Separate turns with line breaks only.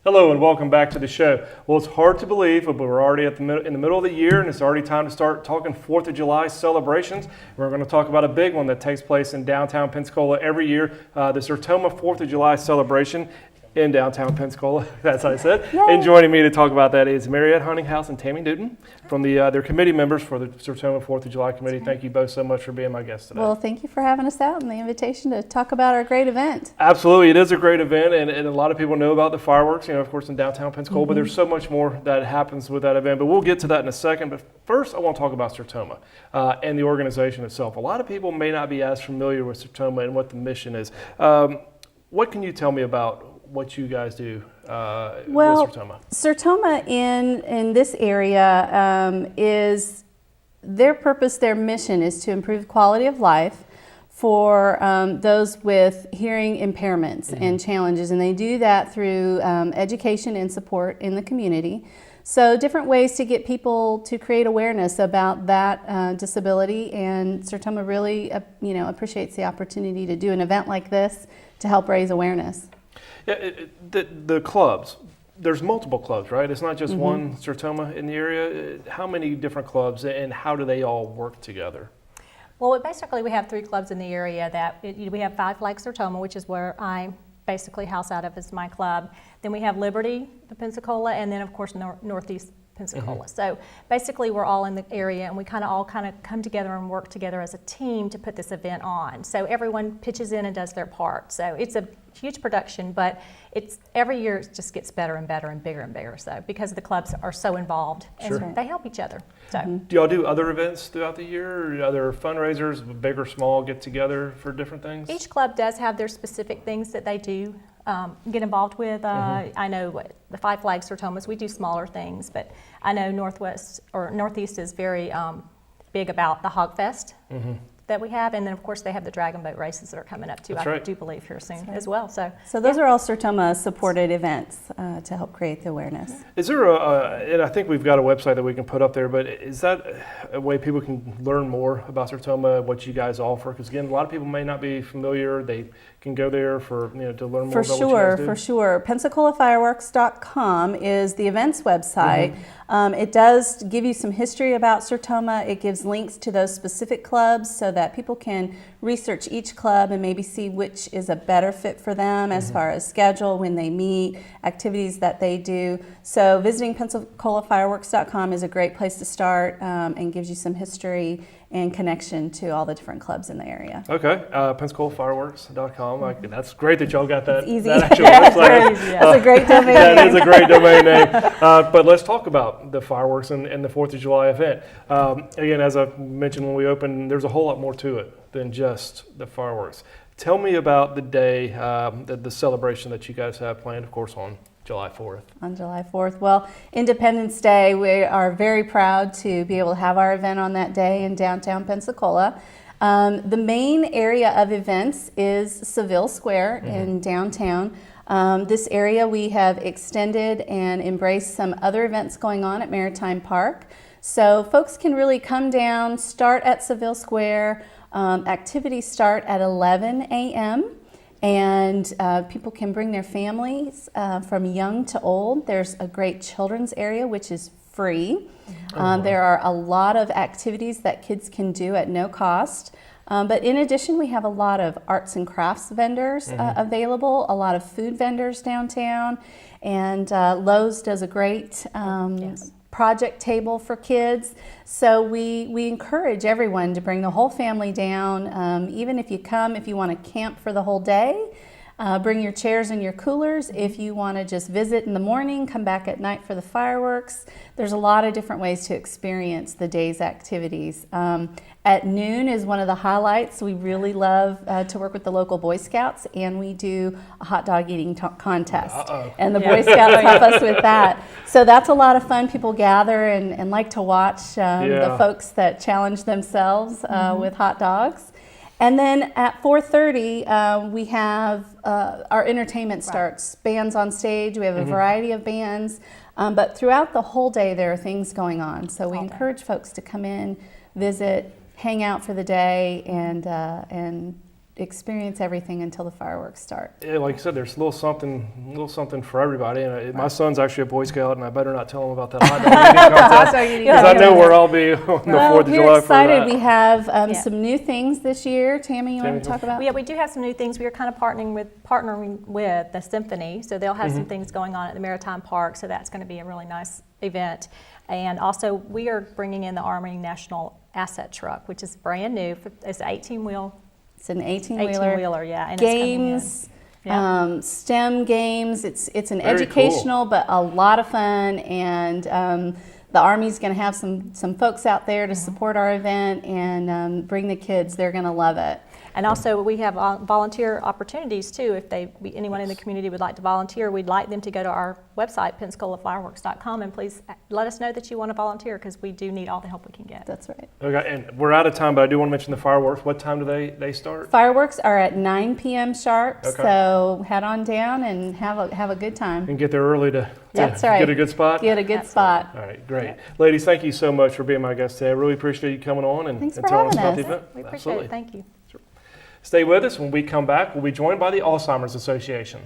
Hello and welcome back to the show. Well, it's hard to believe, but we're already in the middle of the year, and it's already time to start talking 4th of July celebrations. We're going to talk about a big one that takes place in downtown Pensacola every year, the Sertoma 4th of July celebration in downtown Pensacola, that's what I said.
Yay.
And joining me to talk about that is Mariette Huntinghouse and Tammy Newton from their committee members for the Sertoma 4th of July committee. Thank you both so much for being my guests today.
Well, thank you for having us out and the invitation to talk about our great event.
Absolutely, it is a great event, and a lot of people know about the fireworks, of course, in downtown Pensacola, but there's so much more that happens with that event, but we'll get to that in a second. But first, I want to talk about Sertoma and the organization itself. A lot of people may not be as familiar with Sertoma and what the mission is. What can you tell me about what you guys do with Sertoma?
Sertoma in this area is their purpose, their mission is to improve quality of life for those with hearing impairments and challenges, and they do that through education and support in the community. So different ways to get people to create awareness about that disability, and Sertoma really appreciates the opportunity to do an event like this to help raise awareness.
Yeah, the clubs, there's multiple clubs, right? It's not just one Sertoma in the area. How many different clubs, and how do they all work together?
Well, basically we have 3 clubs in the area. We have Five Flags Sertoma, which is where I basically house out of as my club. Then we have Liberty, the Pensacola, and then of course Northeast Pensacola. So basically we're all in the area, and we all come together and work together as a team to put this event on. So everyone pitches in and does their part. So it's a huge production, but every year it just gets better and better and bigger and bigger. So because the clubs are so involved, and they help each other. So
do y'all do other events throughout the year, or other fundraisers, big or small, get together for different things?
Each club does have their specific things that they do get involved with. I know the Five Flags Sertomas, we do smaller things, but I know Northeast is very big about the Hog Fest that we have, and then of course they have the dragon boat races that are coming up too. I do believe here soon as well. So
those are all Sertoma supported events to help create the awareness.
Is there and I think we've got a website that we can put up there, but is that a way people can learn more about Sertoma, what you guys offer? Because again, a lot of people may not be familiar. They can go there to learn more about what you guys do.
For sure. PensacolaFireworks.com is the events website. It does give you some history about Sertoma. It gives links to those specific clubs so that people can research each club and maybe see which is a better fit for them as far as schedule, when they meet, activities that they do. So visiting PensacolaFireworks.com is a great place to start and gives you some history and connection to all the different clubs in the area.
Okay, PensacolaFireworks.com. That's great that y'all got that.
It's easy.
That actual website.
That's a great domain name.
That is a great domain name. But let's talk about the fireworks and the 4th of July event. Again, as I mentioned when we opened, there's a whole lot more to it than just the fireworks. Tell me about the day, the celebration that you guys have planned, of course, on July 4th.
On July 4th. Well, Independence Day, we are very proud to be able to have our event on that day in downtown Pensacola. The main area of events is Seville Square in downtown. This area we have extended and embraced some other events going on at Maritime Park. So folks can really come down, start at Seville Square. Activities start at 11 a.m. and people can bring their families from young to old. There's a great children's area which is free. There are a lot of activities that kids can do at no cost. But in addition, we have a lot of arts and crafts vendors available, a lot of food vendors downtown, and Lowe's does a great project table for kids. So we encourage everyone to bring the whole family down. Even if you want to camp for the whole day, bring your chairs and your coolers. If you want to just visit in the morning, come back at night for the fireworks. There's a lot of different ways to experience the day's activities. At noon is one of the highlights. We really love to work with the local Boy Scouts, and we do a hot dog eating contest. And the Boy Scouts help us with that. So that's a lot of fun. People gather and like to watch the folks that challenge themselves with hot dogs. And then at 4:30, we have our entertainment starts. Bands on stage. We have a variety of bands. But throughout the whole day, there are things going on. So we encourage folks to come in, visit, hang out for the day, and experience everything until the fireworks start.
Yeah, like I said, there's a little something for everybody. And my son's actually a Boy Scout, and I better not tell him about that hot dog eating contest, because I know where I'll be on the 4th of
we're
July
excited.
for that.
We have
Yeah.
some new things this year. Tammy, you want to talk about?
Yeah, we do have some new things. We are kind of partnering with the Symphony, so they'll have some things going on at the Maritime Park, so that's going to be a really nice event. And also, we are bringing in the Army National Asset Truck, which is brand new. It's an 18-wheel.
It's an 18-wheeler.
18-wheeler, yeah. And
Games,
it's coming in. Yeah.
STEM games. It's an
Very
educational, but a lot of fun. And the Army's going to have some folks out there to support our event and bring the kids. They're going to love it.
And also, we have volunteer opportunities too. If anyone in the community would like to volunteer, we'd like them to go to our website, PensacolaFireworks.com, and please let us know that you want to volunteer, because we do need all the help we can get.
That's right.
Okay, and we're out of time, but I do want to mention the fireworks. What time do they start?
Fireworks are at 9 p.m. sharp,
Okay.
so head on down and have a good time.
And get there early to
That's right.
get a good spot?
Get a good spot.
All right, great. Ladies, thank you so much for being my guest today. I really appreciate you coming on and
Thanks for
telling us
having
about the
us.
event.
We appreciate
Absolutely.
it. Thank you.
Stay with us. When we come back, we'll be joined by the Alzheimer's Association.